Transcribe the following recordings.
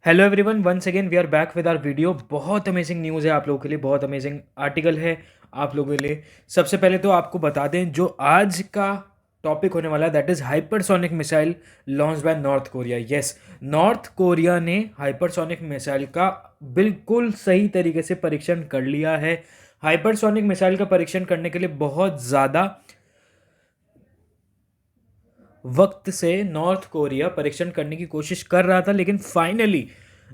Hello everyone, once again we are back with our video. बहुत amazing news है आप लोगों के लिए, बहुत अमेजिंग आर्टिकल है आप लोगों के लिए। सबसे पहले तो आपको बता दें जो आज का टॉपिक होने वाला है that is hypersonic missile launch by north Korea. Yes, north Korea ने हाइपरसोनिक मिसाइल का बिल्कुल सही तरीके से परीक्षण कर लिया है। हाइपरसोनिक मिसाइल का परीक्षण करने के लिए बहुत ज़्यादा वक्त से नॉर्थ कोरिया परीक्षण करने की कोशिश कर रहा था, लेकिन फाइनली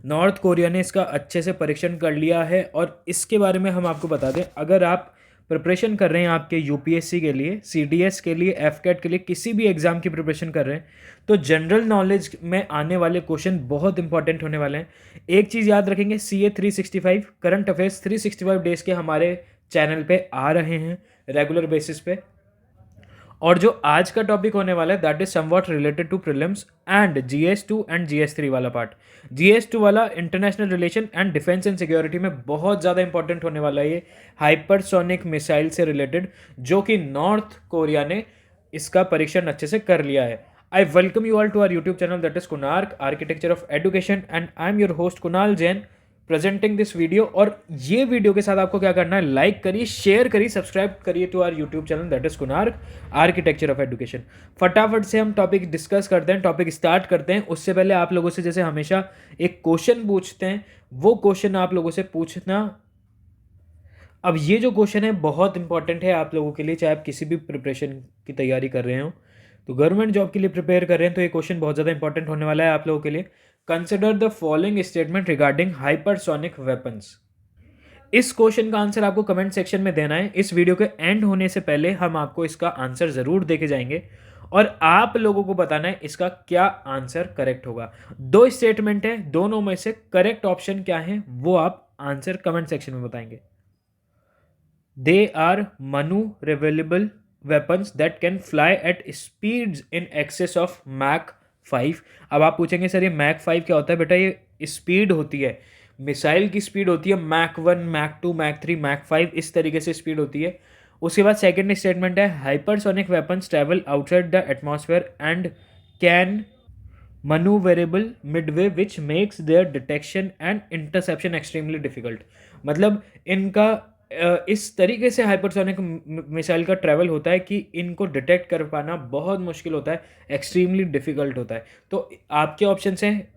नॉर्थ कोरिया ने इसका अच्छे से परीक्षण कर लिया है। और इसके बारे में हम आपको बता दें, अगर आप प्रिपरेशन कर रहे हैं आपके यूपीएससी के लिए, सीडीएस के लिए, एफकेट के लिए, किसी भी एग्ज़ाम की प्रिपरेशन कर रहे हैं, तो जनरल नॉलेज में आने वाले क्वेश्चन बहुत इंपॉर्टेंट होने वाले हैं। एक चीज़ याद रखेंगे, CA 365 करंट अफेयर्स 365 डेज़ के हमारे चैनल पे आ रहे हैं रेगुलर बेसिस पे। और जो आज का टॉपिक होने वाला है that is somewhat related to prelims and GS2 and GS3 वाला पार्ट। GS2 वाला international relation and defence and security में बहुत ज़्यादा इंपॉर्टेंट होने वाला है, ये हाइपरसोनिक मिसाइल से रिलेटेड, जो कि नॉर्थ कोरिया ने इसका परीक्षण अच्छे से कर लिया है। I welcome you all to our YouTube channel that is Kunark architecture of education, and I am your host Kunal Jain presenting this video. और ये वीडियो के साथ आपको क्या करना है, लाइक करिए, शेयर करिए, सब्सक्राइब करिए to our YouTube channel that is Kunark architecture of education. फटाफट से हम टॉपिक डिस्कस करते हैं, टॉपिक स्टार्ट करते हैं। उससे पहले आप लोगों से जैसे हमेशा एक क्वेश्चन पूछते हैं, वो क्वेश्चन आप लोगों से पूछना। अब ये जो क्वेश्चन है बहुत इंपॉर्टेंट है आप लोगों के लिए, चाहे आप किसी भी प्रिपरेशन की तैयारी कर रहे हो, तो गवर्नमेंट जॉब के लिए प्रिपेयर कर रहे हैं, तो ये क्वेश्चन बहुत ज़्यादा इंपॉर्टेंट होने वाला है आप लोगों के लिए। Consider the following statement regarding hypersonic weapons. इस क्वेश्चन का आंसर आपको कमेंट सेक्शन में देना है। इस वीडियो के एंड होने से पहले हम आपको इसका आंसर ज़रूर देके जाएंगे और आप लोगों को बताना है इसका क्या आंसर करेक्ट होगा। दो स्टेटमेंट है, दोनों में से करेक्ट ऑप्शन क्या है वो आप आंसर कमेंट सेक्शन में बताएंगे। They are maneuverable weapons that can fly at speeds in excess of Mach 5। अब आप पूछेंगे सर ये Mach 5 क्या होता है? बेटा ये स्पीड होती है, मिसाइल की स्पीड होती है Mach 1, Mach 2, Mach 3, Mach 5, इस तरीके से स्पीड होती है। उसके बाद सेकेंड स्टेटमेंट है hypersonic weapons travel outside the atmosphere and can maneuverable midway which makes their detection and interception extremely difficult। मतलब इनका इस तरीके से हाइपरसोनिक मिसाइल का ट्रैवल होता है कि इनको डिटेक्ट कर पाना बहुत मुश्किल होता है, एक्सट्रीमली डिफिकल्ट होता है। तो आपके ऑप्शन हैं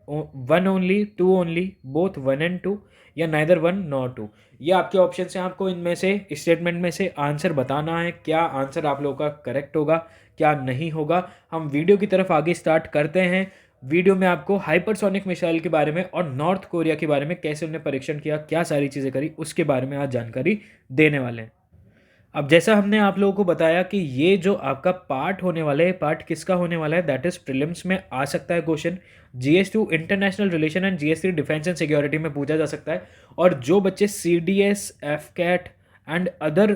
1 ओनली, 2 ओनली, बोथ 1 एंड 2, या नाइदर 1 नॉर 2। ये आपके ऑप्शन हैं। आपको इनमें से स्टेटमेंट में से आंसर बताना है, क्या आंसर आप लोगों का करेक्ट होगा, क्या नहीं होगा। हम वीडियो की तरफ आगे स्टार्ट करते हैं। वीडियो में आपको हाइपरसोनिक मिसाइल के बारे में और नॉर्थ कोरिया के बारे में, कैसे उन्हें परीक्षण किया, क्या सारी चीज़ें करी, उसके बारे में आज जानकारी देने वाले हैं। अब जैसा हमने आप लोगों को बताया कि ये जो आपका पार्ट होने वाला है, पार्ट किसका होने वाला है, दैट इज प्रीलिम्स में आ सकता है question. GS2 international relation and GS3 defence and security में पूछा जा सकता है। और जो बच्चे CDS, एफकेट एंड अदर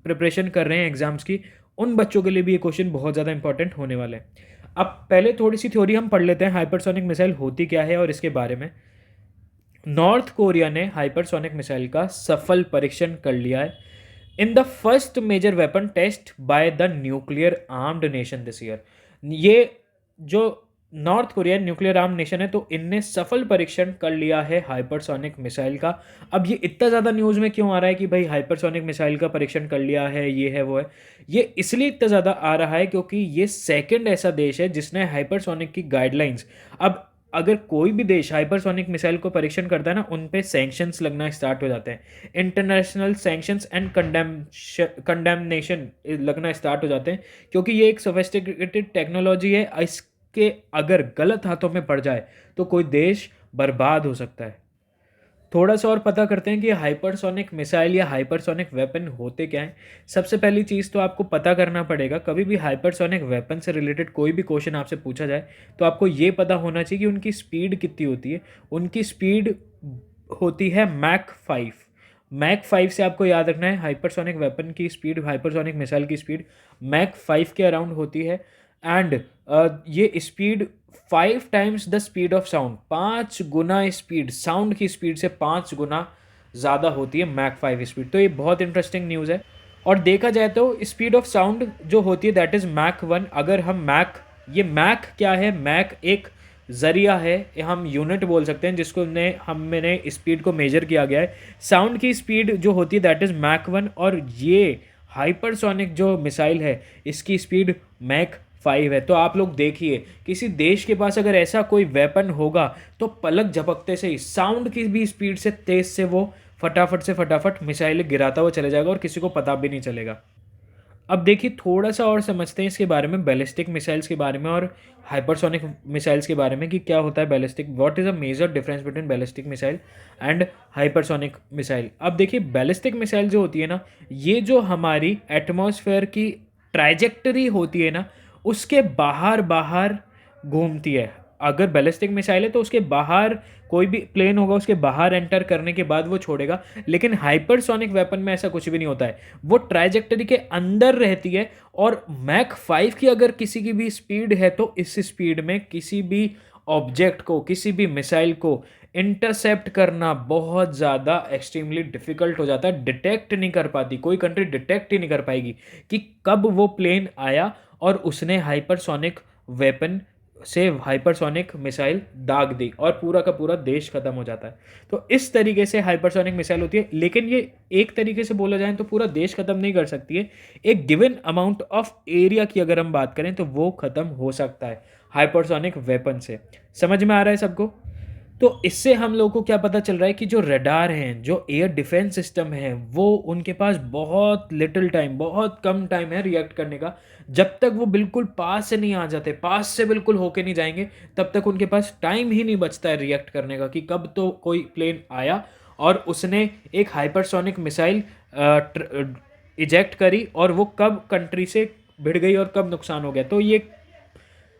प्रिपरेशन कर रहे हैं एग्जाम्स की, उन बच्चों के लिए भी ये क्वेश्चन बहुत ज़्यादा इंपॉर्टेंट होने वाले हैं। अब पहले थोड़ी सी थ्योरी हम पढ़ लेते हैं, हाइपरसोनिक मिसाइल होती क्या है और इसके बारे में। नॉर्थ कोरिया ने हाइपरसोनिक मिसाइल का सफल परीक्षण कर लिया है in the first major weapon test by the nuclear armed nation this year. ये जो North Korea nuclear arm nation है, तो इनने सफल परीक्षण कर लिया है हाइपरसोनिक मिसाइल का। अब ये इतना ज़्यादा न्यूज़ में क्यों आ रहा है कि भाई हाइपरसोनिक मिसाइल का परीक्षण कर लिया है, ये है वो है? ये इसलिए इतना ज़्यादा आ रहा है क्योंकि ये सेकंड ऐसा देश है जिसने हाइपरसोनिक की गाइडलाइंस, अब अगर कोई भी देश हाइपरसोनिक मिसाइल को परीक्षण करता है ना, उन पे सैंक्शंस लगना स्टार्ट हो जाते हैं, इंटरनेशनल सैंक्शंस एंड कंडेमनेशन लगना स्टार्ट हो जाते हैं, क्योंकि ये एक सोफिस्टिकेटेड टेक्नोलॉजी है। इसके अगर गलत हाथों में पड़ जाए तो कोई देश बर्बाद हो सकता है। थोड़ा सा और पता करते हैं कि हाइपरसोनिक मिसाइल या हाइपरसोनिक वेपन होते क्या हैं। सबसे पहली चीज़ तो आपको पता करना पड़ेगा, कभी भी हाइपरसोनिक वेपन से रिलेटेड कोई भी क्वेश्चन आपसे पूछा जाए तो आपको ये पता होना चाहिए कि उनकी स्पीड कितनी होती है। उनकी स्पीड होती है मैक 5। मैक 5 से आपको याद रखना है हाइपरसोनिक वेपन की स्पीड, हाइपरसोनिक मिसाइल की स्पीड मैक 5 के अराउंड होती है। एंड ये speed 5 times the speed of sound, 5 Guna speed, sound की स्पीड से 5 गुना ज़्यादा होती है मैक 5 स्पीड। तो ये बहुत इंटरेस्टिंग न्यूज़ है। और देखा जाए तो स्पीड ऑफ साउंड जो होती है दैट इज़ मैक 1। अगर हम मैक, ये मैक क्या है, मैक एक ज़रिया है, हम यूनिट बोल सकते हैं जिसको हमने स्पीड को मेजर किया गया है। साउंड की स्पीड जो होती है दैट इज़ मैक 1, और ये हाइपरसोनिक जो मिसाइल है इसकी स्पीड मैक 5 है। तो आप लोग देखिए, किसी देश के पास अगर ऐसा कोई वेपन होगा तो पलक झपकते से ही साउंड की भी स्पीड से तेज़ से वो फटाफट से फटाफट मिसाइल गिराता हुआ चले जाएगा और किसी को पता भी नहीं चलेगा। अब देखिए थोड़ा सा और समझते हैं इसके बारे में, बैलिस्टिक मिसाइल्स के बारे में और हाइपरसोनिक मिसाइल्स के बारे में कि क्या होता है ballistic, what is a major difference between ballistic missile and hypersonic missile. अब देखिए बैलिस्टिक मिसाइल जो होती है ना, ये जो हमारी एटमॉस्फेयर की ट्राइजेक्टरी होती है ना, उसके बाहर बाहर घूमती है। अगर बैलिस्टिक मिसाइल है तो उसके बाहर कोई भी प्लेन होगा, उसके बाहर एंटर करने के बाद वो छोड़ेगा। लेकिन हाइपरसोनिक वेपन में ऐसा कुछ भी नहीं होता है, वो ट्राइजेक्टरी के अंदर रहती है। और मैक 5 की अगर किसी की भी स्पीड है तो इस स्पीड में किसी भी ऑब्जेक्ट को, किसी भी मिसाइल को इंटरसेप्ट करना बहुत ज़्यादा एक्सट्रीमली डिफिकल्ट हो जाता है। डिटेक्ट नहीं कर पाती, कोई कंट्री डिटेक्ट ही नहीं कर पाएगी कि कब वो प्लेन आया और उसने हाइपरसोनिक वेपन से हाइपरसोनिक मिसाइल दाग दी और पूरा का पूरा देश खत्म हो जाता है। तो इस तरीके से हाइपरसोनिक मिसाइल होती है, लेकिन ये एक तरीके से बोला जाए तो पूरा देश खत्म नहीं कर सकती है। एक गिवन अमाउंट ऑफ एरिया की अगर हम बात करें तो वो खत्म हो सकता है हाइपरसोनिक वेपन से। समझ में आ रहा है सबको? तो इससे हम लोगों को क्या पता चल रहा है कि जो रडार हैं, जो एयर डिफेंस सिस्टम है, वो उनके पास बहुत लिटिल टाइम, बहुत कम टाइम है रिएक्ट करने का। जब तक वो बिल्कुल पास से नहीं आ जाते, पास से बिल्कुल होके नहीं जाएंगे, तब तक उनके पास टाइम ही नहीं बचता है रिएक्ट करने का कि कब तो कोई प्लेन आया और उसने एक हाइपरसोनिक मिसाइल इजेक्ट करी और वो कब कंट्री से भिड़ गई और कब नुकसान हो गया। तो ये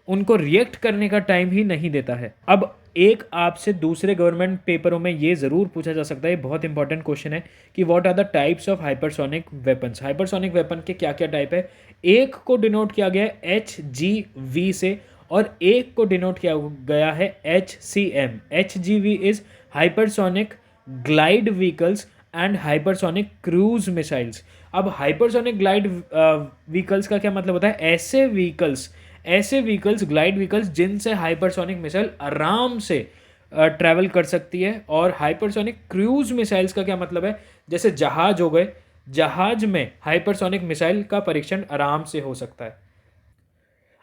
उनको रिएक्ट करने का टाइम ही नहीं देता है। अब एक आपसे दूसरे गवर्नमेंट पेपरों में ये ज़रूर पूछा जा सकता है, बहुत इंपॉर्टेंट क्वेश्चन है कि what are the types of hypersonic weapons. Hypersonic weapon के क्या क्या टाइप है। एक को डिनोट किया गया है HGV से और एक को डिनोट किया गया है HCM। HGV is hypersonic glide vehicles and hypersonic cruise missiles. अब हाइपरसोनिक ग्लाइड व्हीकल्स का क्या मतलब होता है? ऐसे व्हीकल्स, ग्लाइड व्हीकल्स जिनसे हाइपरसोनिक मिसाइल आराम से ट्रैवल कर सकती है। और हाइपरसोनिक क्रूज मिसाइल्स का क्या मतलब है? जैसे जहाज हो गए, जहाज में हाइपरसोनिक मिसाइल का परीक्षण आराम से हो सकता है।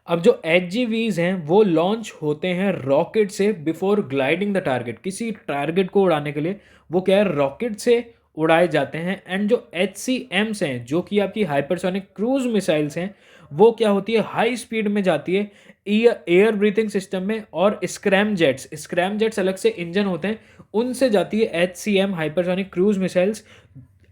अब जो HGVs हैं वो लॉन्च होते हैं रॉकेट से बिफोर ग्लाइडिंग द टारगेट। किसी टारगेट को उड़ाने के लिए वो क्या है, रॉकेट से उड़ाए जाते हैं। एंड जो HCMs हैं, जो कि आपकी हाइपरसोनिक क्रूज मिसाइल्स हैं, वो क्या होती है, हाई स्पीड में जाती है एयर ब्रीथिंग सिस्टम में। और स्क्रैम जेट्स अलग से इंजन होते हैं, उनसे जाती है HCM हाइपरसोनिक क्रूज मिसाइल्स।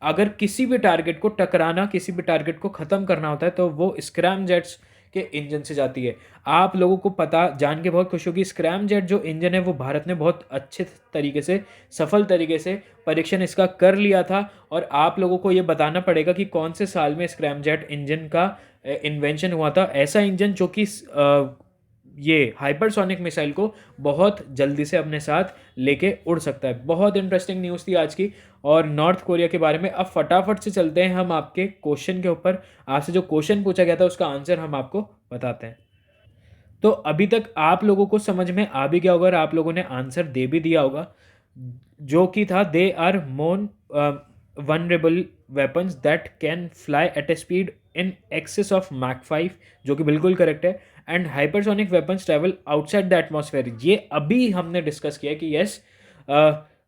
अगर किसी भी टारगेट को टकराना, किसी भी टारगेट को ख़त्म करना होता है तो वो स्क्रैम जेट्स के इंजन से जाती है। आप लोगों को पता जान के बहुत खुशी होगी, स्क्रैम जेट जो इंजन है वो भारत ने बहुत अच्छे तरीके से, सफल तरीके से परीक्षण इसका कर लिया था। और आप लोगों को ये बताना पड़ेगा कि कौन से साल में स्क्रैम जेट इंजन का इन्वेंशन हुआ था। ऐसा इंजन जो कि ये हाइपरसोनिक मिसाइल को बहुत जल्दी से अपने साथ लेके उड़ सकता है। बहुत इंटरेस्टिंग न्यूज़ थी आज की और नॉर्थ कोरिया के बारे में। अब फटाफट से चलते हैं हम आपके क्वेश्चन के ऊपर। आपसे जो क्वेश्चन पूछा गया था उसका आंसर हम आपको बताते हैं। तो अभी तक आप लोगों को समझ में आ भी गया होगा और आप लोगों ने आंसर दे भी दिया होगा, जो कि था they are maneuverable weapons that can fly at a speed in excess of Mach 5, जो कि बिल्कुल करेक्ट है। And hypersonic weapons travel outside the atmosphere, ये अभी हमने डिस्कस किया कि यस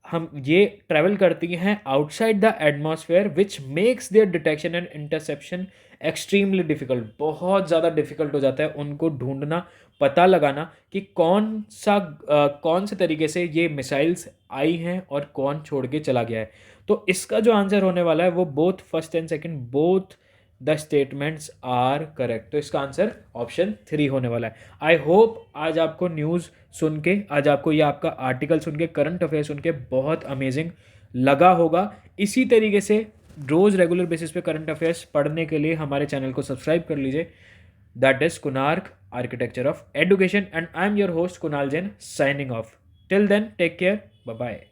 हम ये ट्रैवल करती हैं outside the atmosphere which makes there detection and interception extremely difficult. बहुत ज़्यादा डिफिकल्ट हो जाता है उनको ढूंढना, पता लगाना कि कौन से तरीके से ये मिसाइल्स आई हैं और कौन छोड़ के चला गया है। तो इसका जो आंसर होने वाला है वो both first and second, both the statements are correct. तो इसका आंसर ऑप्शन 3 होने वाला है। आई होप आज आपको न्यूज़ सुन के, आज आपको ये आपका आर्टिकल सुन के, करंट अफेयर सुन के बहुत अमेजिंग लगा होगा। इसी तरीके से रोज़ रेगुलर बेसिस पे करंट अफेयर्स पढ़ने के लिए हमारे चैनल को सब्सक्राइब कर लीजिए। That is Kunark architecture of education and I am your host Kunal Jain signing off. Till then take care, bye bye.